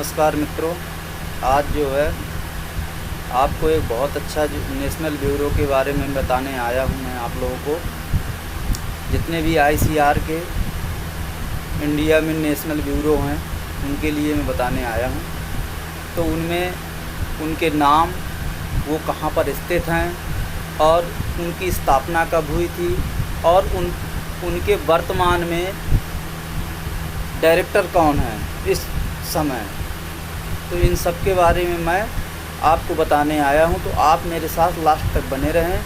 नमस्कार मित्रों। आज जो है आपको एक बहुत अच्छा नेशनल ब्यूरो के बारे में बताने आया हूँ मैं आप लोगों को। जितने भी आईसीआर के इंडिया में नेशनल ब्यूरो हैं उनके लिए मैं बताने आया हूँ। तो उनमें उनके नाम, वो कहाँ पर स्थित हैं और उनकी स्थापना कब हुई थी और उनके वर्तमान में डायरेक्टर कौन है इस समय, तो इन सब के बारे में मैं आपको बताने आया हूं। तो आप मेरे साथ लास्ट तक बने रहें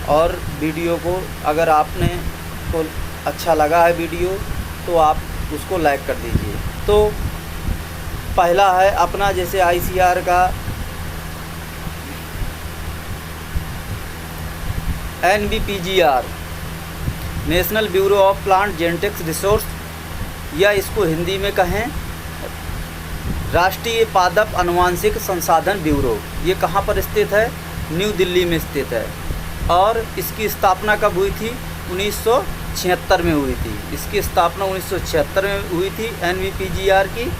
और वीडियो को अगर आपने को अच्छा लगा है वीडियो तो आप उसको लाइक कर दीजिए। तो पहला है अपना जैसे आईसीआर का NBPGR, national bureau of plant genetics resource, या इसको हिंदी में कहें राष्ट्रीय पादप आनुवंशिक संसाधन ब्यूरो। ये कहाँ पर स्थित है? न्यू दिल्ली में स्थित है। और इसकी स्थापना कब हुई थी? 1976 में हुई थी। इसकी स्थापना 1976 में हुई थी NBPGR की,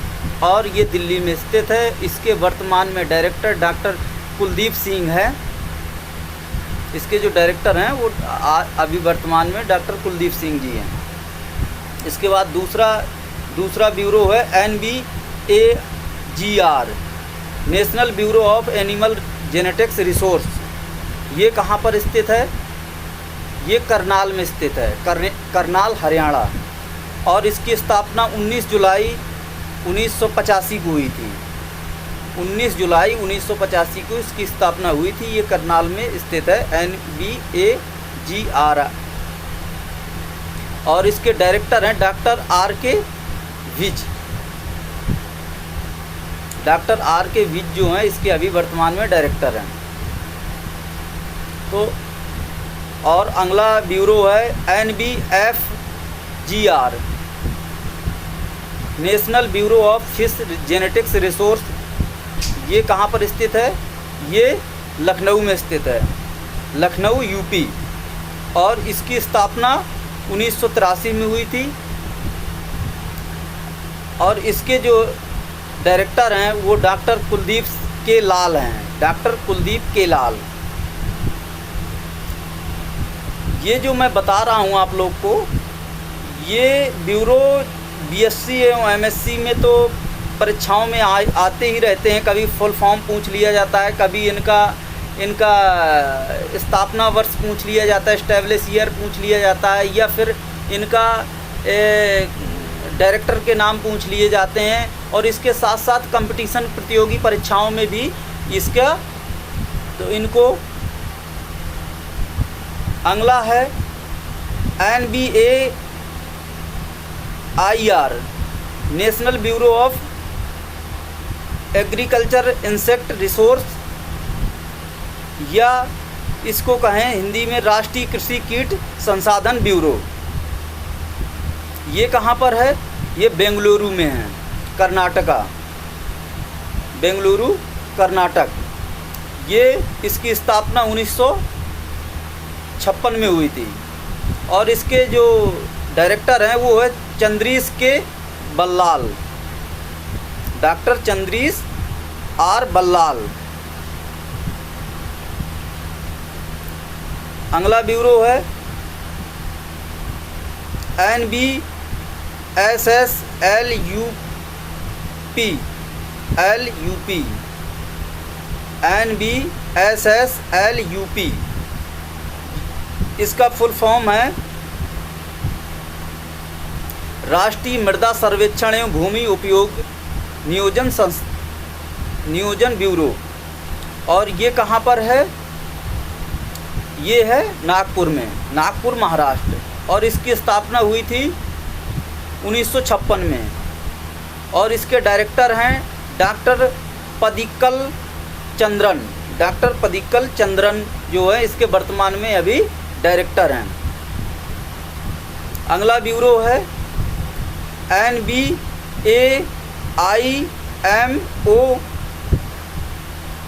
और ये दिल्ली में स्थित है। इसके वर्तमान में डायरेक्टर डॉक्टर कुलदीप सिंह है। इसके जो डायरेक्टर हैं वो अभी वर्तमान में डॉक्टर कुलदीप सिंह जी हैं। इसके बाद दूसरा ब्यूरो है NBAGR, national bureau of animal genetics resource. ये कहाँ पर स्थित है? ये करनाल में स्थित है, करनाल हरियाणा। और इसकी स्थापना 19 जुलाई 1985 को हुई थी। 19 जुलाई 1985 को इसकी स्थापना हुई थी। ये करनाल में स्थित है NBAGR। और इसके डायरेक्टर हैं doctor RK Vij. Doctor RK Vij जो हैं इसके अभी वर्तमान में डायरेक्टर हैं। तो और अगला ब्यूरो है NBFGR, national bureau of fish genetics resource. ये कहाँ पर स्थित है? ये लखनऊ में स्थित है, लखनऊ यूपी। और इसकी स्थापना 1983 में हुई थी। और इसके जो डायरेक्टर हैं वो डॉक्टर कुलदीप के लाल हैं, डॉक्टर कुलदीप के लाल। ये जो मैं बता रहा हूँ आप लोग को, ये ब्यूरो BSc एवं MSc में तो परीक्षाओं में आते ही रहते हैं। कभी फुल फॉर्म पूछ लिया जाता है, कभी इनका स्थापना वर्ष पूछ लिया जाता है, एस्टैब्लिश ईयर पूछ लिया जाता है, या फिर इनका डायरेक्टर के नाम पूछ लिए जाते हैं। और इसके साथ साथ कंपटीशन प्रतियोगी परीक्षाओं में भी इसका तो इनको। अगला है NBAIR, national bureau of agriculture insect resource, या इसको कहें हिंदी में राष्ट्रीय कृषि कीट संसाधन ब्यूरो। ये कहाँ पर है? ये बेंगलुरु में है, कर्नाटका, बेंगलुरु कर्नाटक। ये इसकी स्थापना 1956 में हुई थी। और इसके जो डायरेक्टर हैं वो है चंद्रीश के बल्लाल, डॉक्टर चंद्रीश R बल्लाल। अगला ब्यूरो है NBSSLUP, NBSSLUP। इसका फुल फॉर्म है राष्ट्रीय मृदा सर्वेक्षण एवं भूमि उपयोग नियोजन ब्यूरो। और ये कहाँ पर है? ये है नागपुर में, नागपुर महाराष्ट्र। और इसकी स्थापना हुई थी 1956 में। और इसके डायरेक्टर हैं डॉक्टर पदिक्कल चंद्रन, डॉक्टर पदिक्कल चंद्रन जो है इसके वर्तमान में अभी डायरेक्टर हैं। अगला ब्यूरो है NBAIMO,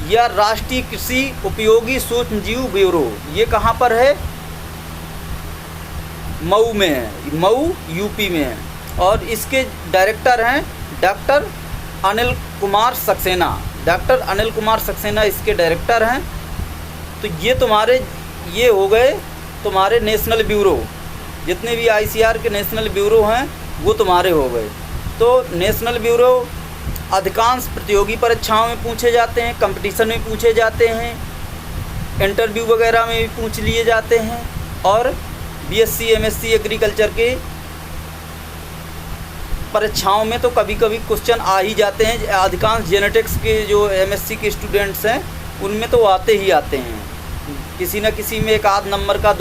या राष्ट्रीय कृषि उपयोगी सूक्ष्मजीव ब्यूरो। ये कहाँ पर है? मऊ में है, मऊ यूपी में है। और इसके डायरेक्टर हैं डॉक्टर अनिल कुमार सक्सेना, डॉक्टर अनिल कुमार सक्सेना इसके डायरेक्टर हैं। तो ये हो गए तुम्हारे नेशनल ब्यूरो, जितने भी आईसीआर के नेशनल ब्यूरो हैं वो तुम्हारे हो गए। तो नेशनल ब्यूरो अधिकांश प्रतियोगी परीक्षाओं में पूछे जाते हैं, कंपटीशन में पूछे जाते हैं, इंटरव्यू वगैरह में भी पूछ लिए जाते हैं, और बीएससी एमएससी एग्रीकल्चर के परीक्षाओं में तो कभी कभी क्वेश्चन आ ही जाते हैं। अधिकांश जेनेटिक्स के जो एमएससी के स्टूडेंट्स हैं उनमें तो आते ही आते हैं, किसी न किसी में एक आध नंबर का